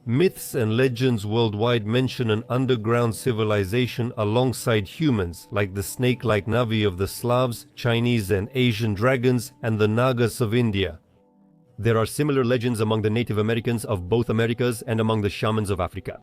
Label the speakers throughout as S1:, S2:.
S1: Myths and legends worldwide mention an underground civilization alongside humans, like the snake-like Navi of the Slavs, Chinese and Asian dragons, and the Nagas of India. There are similar legends among the Native Americans of both Americas and among the shamans of Africa.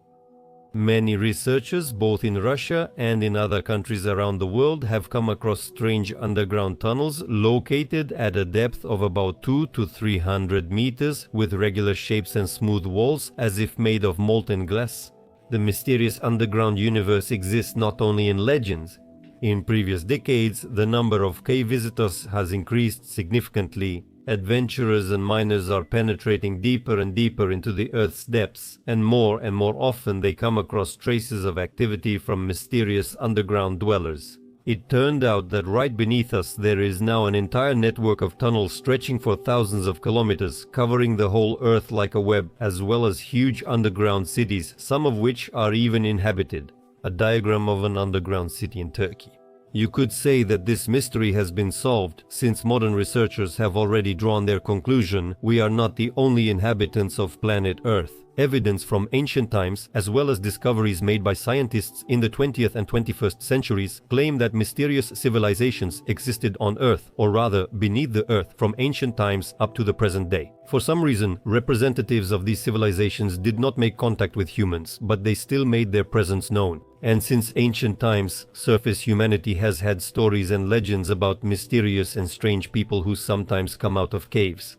S1: Many researchers, both in Russia and in other countries around the world, have come across strange underground tunnels located at a depth of about 200 to 300 meters with regular shapes and smooth walls as if made of molten glass. The mysterious underground universe exists not only in legends. In previous decades, the number of cave visitors has increased significantly. Adventurers and miners are penetrating deeper and deeper into the Earth's depths, and more often they come across traces of activity from mysterious underground dwellers. It turned out that right beneath us there is now an entire network of tunnels stretching for thousands of kilometers, covering the whole Earth like a web, as well as huge underground cities, some of which are even inhabited. A diagram of an underground city in Turkey. You could say that this mystery has been solved, since modern researchers have already drawn their conclusion: we are not the only inhabitants of planet Earth. Evidence from ancient times, as well as discoveries made by scientists in the 20th and 21st centuries, claim that mysterious civilizations existed on Earth, or rather beneath the Earth, from ancient times up to the present day. For some reason, representatives of these civilizations did not make contact with humans, but they still made their presence known. And since ancient times, surface humanity has had stories and legends about mysterious and strange people who sometimes come out of caves.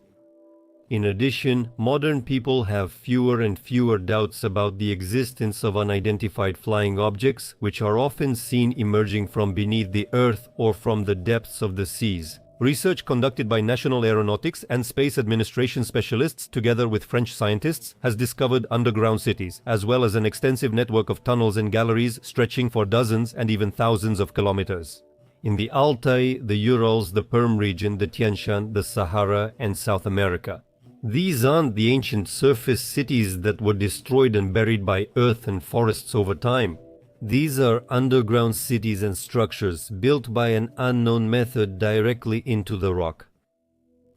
S1: In addition, modern people have fewer and fewer doubts about the existence of unidentified flying objects, which are often seen emerging from beneath the Earth or from the depths of the seas. Research conducted by National Aeronautics and Space Administration specialists, together with French scientists, has discovered underground cities, as well as an extensive network of tunnels and galleries stretching for dozens and even thousands of kilometers. In the Altai, the Urals, the Perm region, the Tian Shan, the Sahara, and South America. These aren't the ancient surface cities that were destroyed and buried by earth and forests over time. These are underground cities and structures built by an unknown method directly into the rock.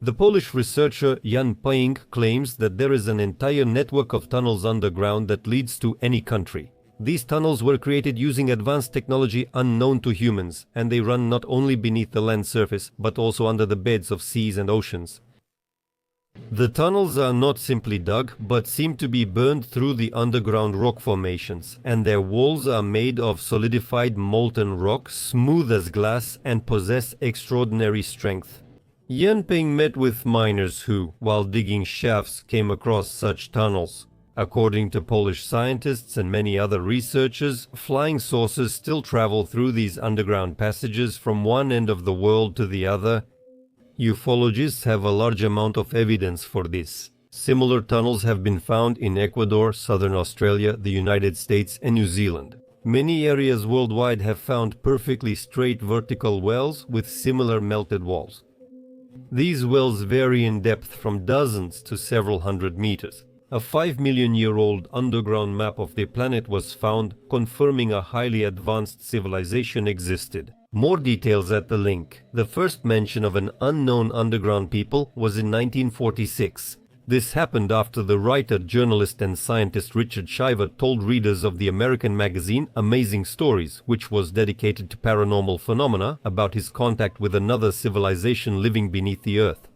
S1: The Polish researcher Jan Paying claims that there is an entire network of tunnels underground that leads to any country. These tunnels were created using advanced technology unknown to humans, and they run not only beneath the land surface, but also under the beds of seas and oceans. The tunnels are not simply dug, but seem to be burned through the underground rock formations, and their walls are made of solidified molten rock, smooth as glass, and possess extraordinary strength. Jan Ping met with miners who, while digging shafts, came across such tunnels. According to Polish scientists and many other researchers, flying saucers still travel through these underground passages from one end of the world to the other. Ufologists have a large amount of evidence for this. Similar tunnels have been found in Ecuador, southern Australia, the United States, and New Zealand. Many areas worldwide have found perfectly straight vertical wells with similar melted walls. These wells vary in depth from dozens to several hundred meters. A 5-million-year-old underground map of the planet was found, confirming a highly advanced civilization existed. More details at the link. The first mention of an unknown underground people was in 1946. This happened after the writer, journalist and scientist Richard Shiver told readers of the American magazine Amazing Stories, which was dedicated to paranormal phenomena, about his contact with another civilization living beneath the Earth.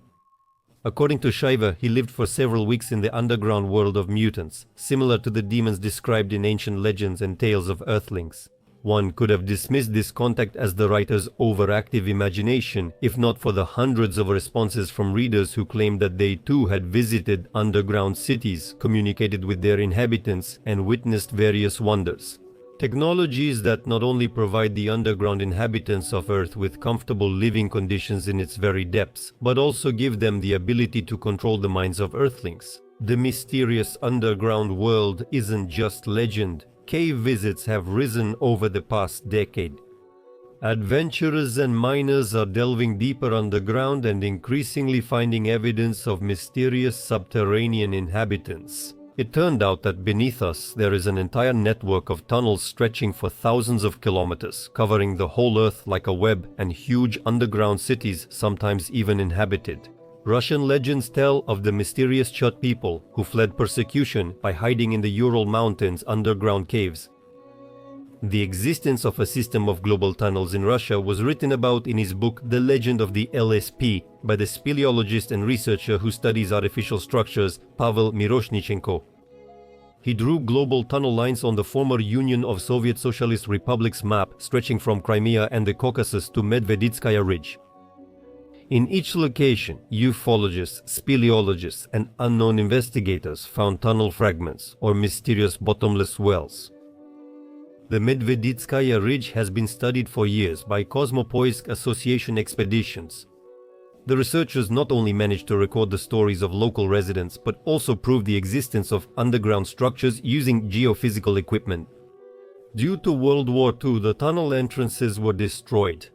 S1: According to Shiver, he lived for several weeks in the underground world of mutants, similar to the demons described in ancient legends and tales of Earthlings. One could have dismissed this contact as the writer's overactive imagination, if not for the hundreds of responses from readers who claimed that they too had visited underground cities, communicated with their inhabitants, and witnessed various wonders. Technologies that not only provide the underground inhabitants of Earth with comfortable living conditions in its very depths, but also give them the ability to control the minds of Earthlings. The mysterious underground world isn't just legend. Cave visits have risen over the past decade. Adventurers and miners are delving deeper underground and increasingly finding evidence of mysterious subterranean inhabitants. It turned out that beneath us there is an entire network of tunnels stretching for thousands of kilometers, covering the whole Earth like a web, and huge underground cities, sometimes even inhabited. Russian legends tell of the mysterious Chut people who fled persecution by hiding in the Ural Mountains underground caves. The existence of a system of global tunnels in Russia was written about in his book The Legend of the LSP by the speleologist and researcher who studies artificial structures Pavel Miroshnichenko. He drew global tunnel lines on the former Union of Soviet Socialist Republics map stretching from Crimea and the Caucasus to Medveditskaya Ridge. In each location, ufologists, speleologists, and unknown investigators found tunnel fragments or mysterious bottomless wells. The Medveditskaya Ridge has been studied for years by Kosmopoisk Association expeditions. The researchers not only managed to record the stories of local residents, but also proved the existence of underground structures using geophysical equipment. Due to World War II, the tunnel entrances were destroyed.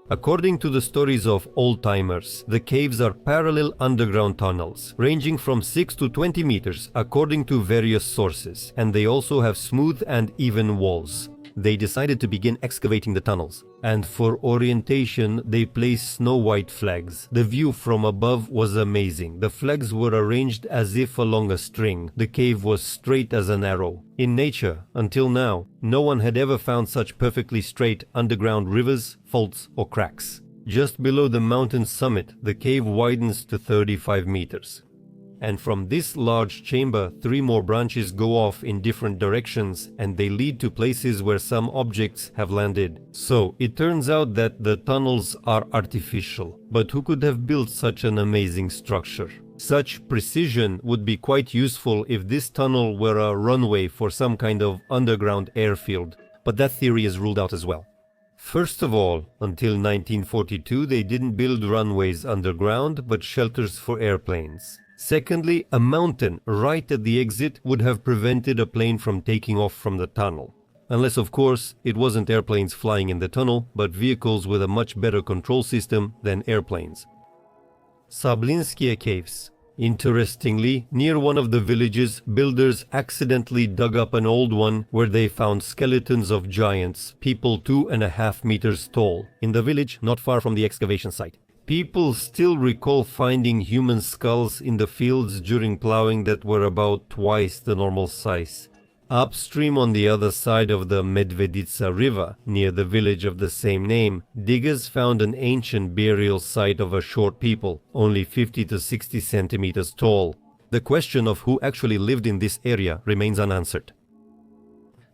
S1: According to the stories of old-timers, the caves are parallel underground tunnels, ranging from 6 to 20 meters according to various sources, and they also have smooth and even walls. They decided to begin excavating the tunnels, and for orientation they placed snow-white flags. The view from above was amazing. The flags were arranged as if along a string. The cave was straight as an arrow. In nature, until now, no one had ever found such perfectly straight underground rivers, faults or cracks. Just below the mountain summit, the cave widens to 35 meters. And from this large chamber, 3 more branches go off in different directions, and they lead to places where some objects have landed. So it turns out that the tunnels are artificial. But who could have built such an amazing structure? Such precision would be quite useful if this tunnel were a runway for some kind of underground airfield. But that theory is ruled out as well. First of all, until 1942 they didn't build runways underground, but shelters for airplanes. Secondly, a mountain right at the exit would have prevented a plane from taking off from the tunnel. Unless, of course, it wasn't airplanes flying in the tunnel, but vehicles with a much better control system than airplanes. Sablinskaya Caves. Interestingly, near one of the villages, builders accidentally dug up an old one where they found skeletons of giants, people 2.5 meters tall, in the village not far from the excavation site. People still recall finding human skulls in the fields during plowing that were about twice the normal size. Upstream on the other side of the Medveditsa River, near the village of the same name, diggers found an ancient burial site of a short people, only 50 to 60 centimeters tall. The question of who actually lived in this area remains unanswered.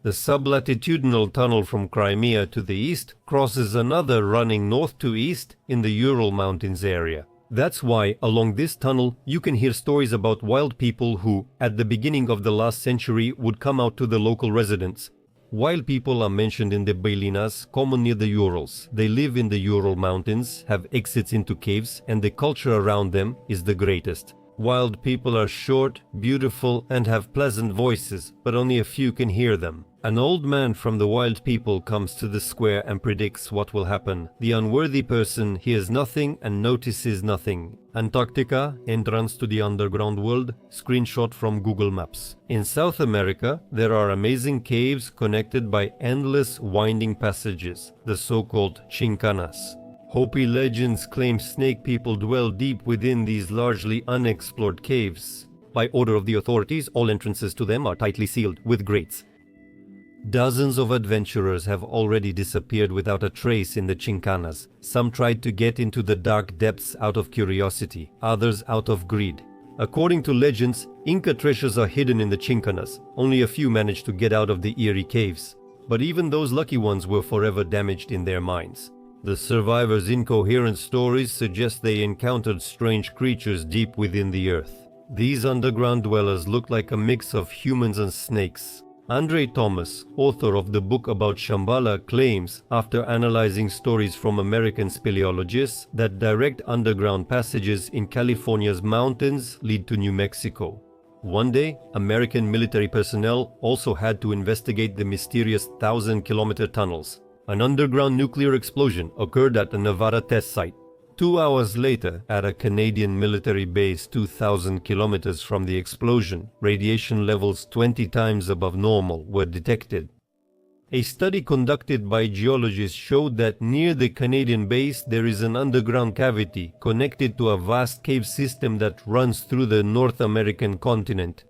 S1: The sublatitudinal tunnel from Crimea to the east crosses another running north to east in the Ural Mountains area. That's why along this tunnel you can hear stories about wild people who, at the beginning of the last century, would come out to the local residents. Wild people are mentioned in the Bylinas, common near the Urals. They live in the Ural Mountains, have exits into caves, and the culture around them is the greatest. Wild people are short, beautiful, and have pleasant voices, but only a few can hear them. An old man from the wild people comes to the square and predicts what will happen. The unworthy person hears nothing and notices nothing. Antarctica, entrance to the underground world, screenshot from Google Maps. In South America, there are amazing caves connected by endless winding passages, the so-called chincanas. Hopi legends claim snake people dwell deep within these largely unexplored caves. By order of the authorities, all entrances to them are tightly sealed with grates. Dozens of adventurers have already disappeared without a trace in the chincanas. Some tried to get into the dark depths out of curiosity, others out of greed. According to legends, Inca treasures are hidden in the chincanas. Only a few managed to get out of the eerie caves. But even those lucky ones were forever damaged in their minds. The survivors' incoherent stories suggest they encountered strange creatures deep within the earth. These underground dwellers look like a mix of humans and snakes. Andre Thomas, author of the book about Shambhala, claims, after analyzing stories from American speleologists, that direct underground passages in California's mountains lead to New Mexico. One day, American military personnel also had to investigate the mysterious 1,000-kilometer tunnels. An underground nuclear explosion occurred at the Nevada test site. 2 hours later, at a Canadian military base 2,000 kilometers from the explosion, radiation levels 20 times above normal were detected. A study conducted by geologists showed that near the Canadian base there is an underground cavity connected to a vast cave system that runs through the North American continent.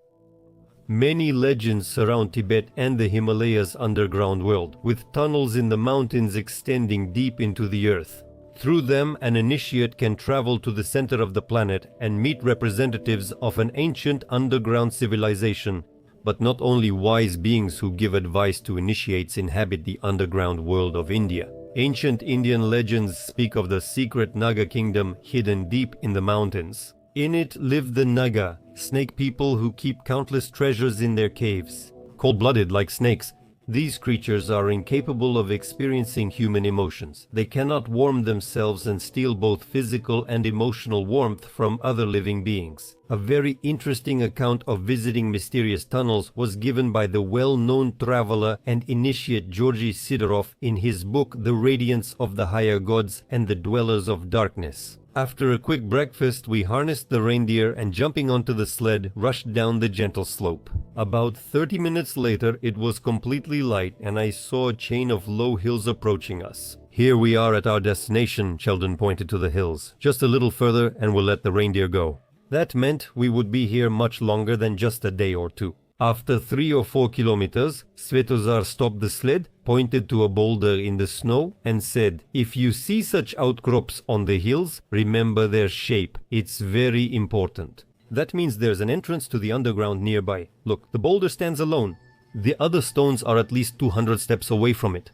S1: Many legends surround Tibet and the Himalayas underground world, with tunnels in the mountains extending deep into the earth. Through them, an initiate can travel to the center of the planet and meet representatives of an ancient underground civilization. But not only wise beings who give advice to initiates inhabit the underground world of India. Ancient Indian legends speak of the secret Naga kingdom hidden deep in the mountains. In it live the Naga, snake people who keep countless treasures in their caves. Cold-blooded like snakes, these creatures are incapable of experiencing human emotions. They cannot warm themselves and steal both physical and emotional warmth from other living beings. A very interesting account of visiting mysterious tunnels was given by the well-known traveler and initiate Georgy Sidorov in his book The Radiance of the Higher Gods and the Dwellers of Darkness. After a quick breakfast, we harnessed the reindeer and jumping onto the sled, rushed down the gentle slope. About 30 minutes later, it was completely light and I saw a chain of low hills approaching us. Here we are at our destination, Sheldon pointed to the hills. Just a little further and we'll let the reindeer go. That meant we would be here much longer than just a day or two. After 3 or 4 kilometers, Svetozar stopped the sled, pointed to a boulder in the snow and said, "If you see such outcrops on the hills, remember their shape. It's very important." That means there's an entrance to the underground nearby. Look, the boulder stands alone. The other stones are at least 200 steps away from it.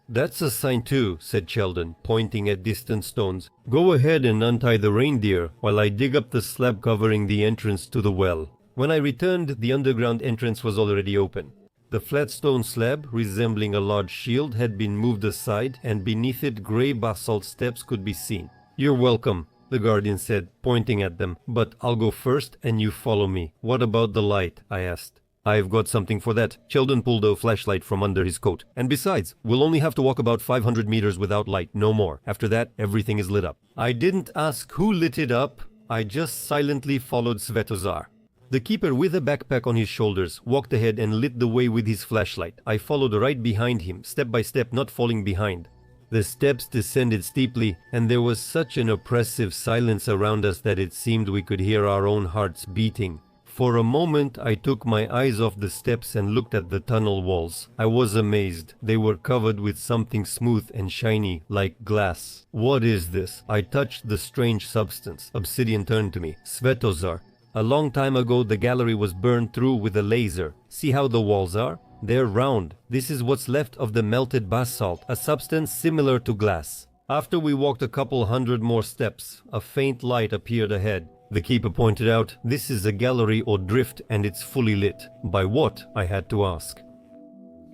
S1: "That's a sign too," said Sheldon, pointing at distant stones. "Go ahead and untie the reindeer while I dig up the slab covering the entrance to the well." When I returned, the underground entrance was already open. The flat stone slab, resembling a large shield, had been moved aside, and beneath it grey basalt steps could be seen. "You're welcome," the guardian said, pointing at them, "but I'll go first and you follow me." "What about the light?" I asked. "I've got something for that." Sheldon pulled a flashlight from under his coat. "And besides, we'll only have to walk about 500 meters without light, no more. After that, everything is lit up." I didn't ask who lit it up. I just silently followed Svetozar. The keeper, with a backpack on his shoulders, walked ahead and lit the way with his flashlight. I followed right behind him, step by step, not falling behind. The steps descended steeply, and there was such an oppressive silence around us that it seemed we could hear our own hearts beating. For a moment, I took my eyes off the steps and looked at the tunnel walls. I was amazed. They were covered with something smooth and shiny, like glass. "What is this?" I touched the strange substance. Obsidian turned to me. "Svetozar, a long time ago the gallery was burned through with a laser. See how the walls are? They're round. This is what's left of the melted basalt, a substance similar to glass." After we walked a couple hundred more steps, a faint light appeared ahead. The keeper pointed out, "This is a gallery or drift and it's fully lit." "By what?" I had to ask.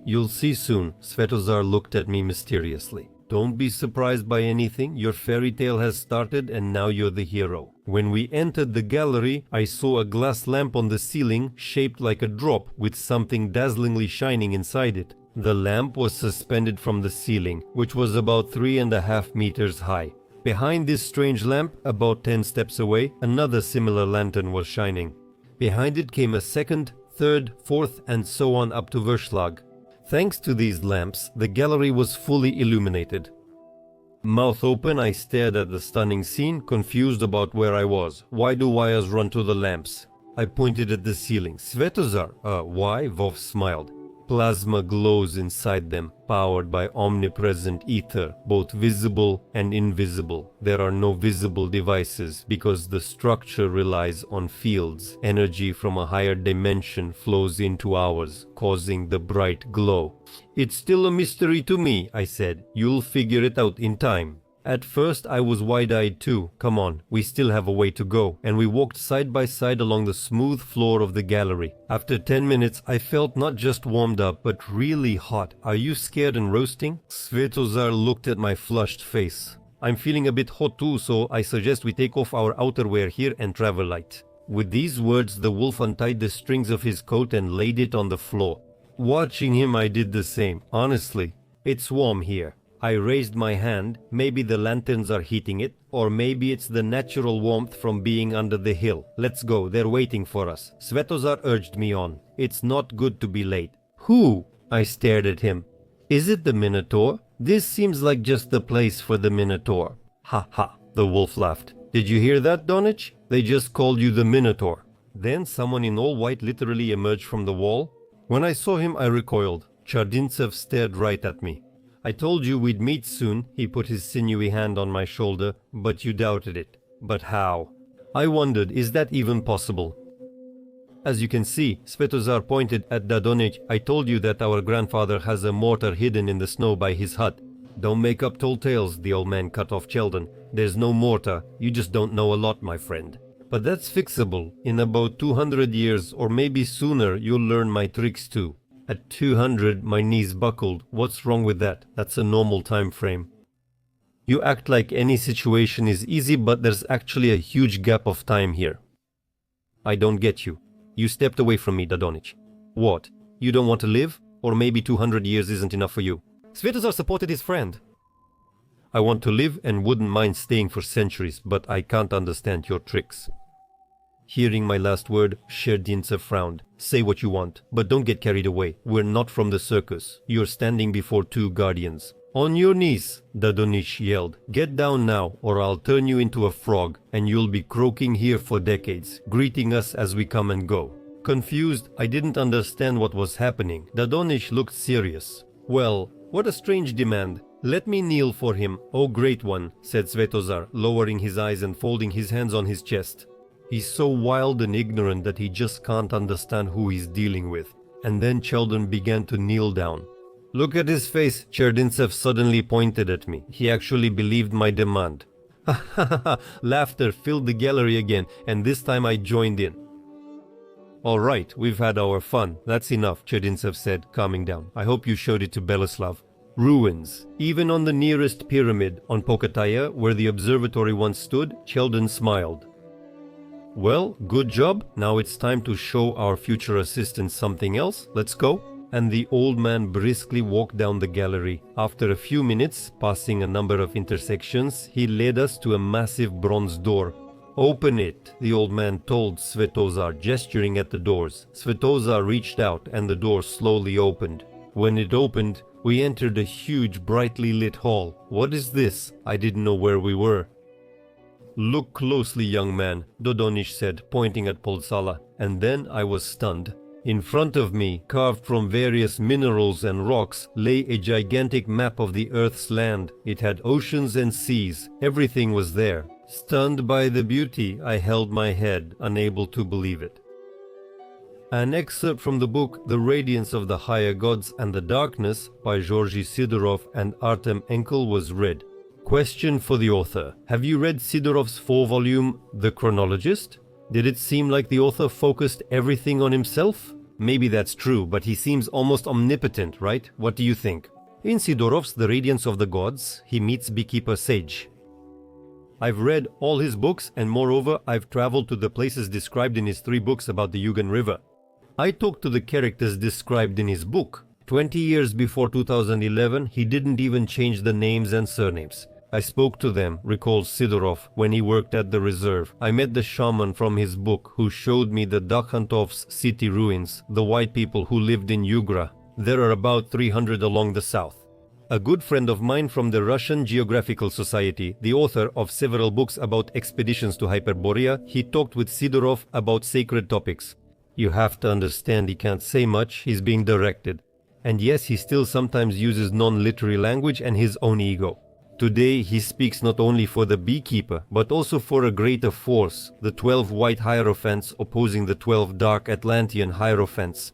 S1: "You'll see soon." Svetozar looked at me mysteriously. "Don't be surprised by anything. Your fairy tale has started and now you're the hero." When we entered the gallery, I saw a glass lamp on the ceiling shaped like a drop with something dazzlingly shining inside it. The lamp was suspended from the ceiling, which was about 3.5 meters high. Behind this strange lamp, about 10 steps away, another similar lantern was shining. Behind it came a second, third, fourth, and so on up to Verschlag. Thanks to these lamps, the gallery was fully illuminated. Mouth open, I stared at the stunning scene, confused about where I was. "Why do wires run to the lamps?" I pointed at the ceiling. "Svetozar, why?" Vov smiled. "Plasma glows inside them, powered by omnipresent ether, both visible and invisible. There are no visible devices because the structure relies on fields. Energy from a higher dimension flows into ours, causing the bright glow." "It's still a mystery to me," I said. "You'll figure it out in time." At first I was wide-eyed too. Come on, we still have a way to go, and we walked side by side along the smooth floor of the gallery. After 10 minutes I felt not just warmed up, but really hot. "Are you scared and roasting?" Svetozar looked at my flushed face. "I'm feeling a bit hot too, so I suggest we take off our outerwear here and travel light." With these words the wolf untied the strings of his coat and laid it on the floor. Watching him I did the same. Honestly, it's warm here. I raised my hand. Maybe the lanterns are heating it, or maybe it's the natural warmth from being under the hill. "Let's go, they're waiting for us." Svetozar urged me on. "It's not good to be late." "Who?" I stared at him. Is it the Minotaur? This seems like just the place for the Minotaur. Ha ha, the wolf laughed. Did you hear that, Donich? They just called you the Minotaur. Then someone in all white literally emerged from the wall. When I saw him, I recoiled. Chardintsev stared right at me. I told you we'd meet soon, he put his sinewy hand on my shoulder, but you doubted it. But how? I wondered, is that even possible? As you can see, Svetozar pointed at Dadonich. I told you that our grandfather has a mortar hidden in the snow by his hut. Don't make up tall tales, the old man cut off Cheldon. There's no mortar, you just don't know a lot, my friend. But that's fixable. In about 200 years, or maybe sooner, you'll learn my tricks too. At 200, my knees buckled. What's wrong with that? That's a normal time frame. You act like any situation is easy, but there's actually a huge gap of time here. I don't get you. You stepped away from me, Dadonich. What? You don't want to live? Or maybe 200 years isn't enough for you?
S2: Svetozar supported his friend.
S1: I want to live and wouldn't mind staying for centuries, but I can't understand your tricks. Hearing my last word, Sherdintsev frowned. Say what you want, but don't get carried away. We're not from the circus. You're standing before two guardians. On your knees, Dadonich yelled. Get down now, or I'll turn you into a frog, and you'll be croaking here for decades, greeting us as we come and go. Confused, I didn't understand what was happening. Dadonich looked serious. Well, what a strange demand. Let me kneel for him, O Great One, said Svetozar, lowering his eyes and folding his hands on his chest. He's so wild and ignorant that he just can't understand who he's dealing with. And then Cheldon began to kneel down. Look at his face, Cherdintsev suddenly pointed at me. He actually believed my demand. Ha ha ha! Laughter filled the gallery again, and this time I joined in. All right, we've had our fun. That's enough, Cherdintsev said, calming down. I hope you showed it to Belislav. Ruins. Even on the nearest pyramid, on Pokataya, where the observatory once stood, Cheldon smiled. Well, good job. Now it's time to show our future assistant something else. Let's go. And the old man briskly walked down the gallery. After a few minutes, passing a number of intersections, he led us to a massive bronze door. Open it, the old man told Svetozar, gesturing at the doors. Svetozar reached out and the door slowly opened. When it opened, we entered a huge, brightly lit hall. What is this? I didn't know where we were. Look closely, young man, Dodonich said, pointing at Polsala, and then I was stunned. In front of me, carved from various minerals and rocks, lay a gigantic map of the Earth's land. It had oceans and seas. Everything was there. Stunned by the beauty, I held my head, unable to believe it. An excerpt from the book The Radiance of the Higher Gods and the Darkness by Georgy Sidorov and Artem Enkel was read. Question for the author. Have you read Sidorov's 4-volume The Chronologist? Did it seem like the author focused everything on himself? Maybe that's true, but he seems almost omnipotent, right? What do you think? In Sidorov's The Radiance of the Gods, he meets beekeeper Sage. I've read all his books, and moreover, I've traveled to the places described in his 3 books about the Yugan River. I talked to the characters described in his book. 20 years before 2011, he didn't even change the names and surnames. I spoke to them, recalls Sidorov, when he worked at the reserve. I met the shaman from his book who showed me the Dakhantov's city ruins, the white people who lived in Yugra. There are about 300 along the south. A good friend of mine from the Russian Geographical Society, the author of several books about expeditions to Hyperborea, he talked with Sidorov about sacred topics. You have to understand he can't say much, he's being directed. And yes, he still sometimes uses non-literary language and his own ego. Today he speaks not only for the beekeeper, but also for a greater force, the 12 white hierophants opposing the 12 dark Atlantean hierophants.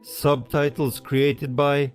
S1: Subtitles created by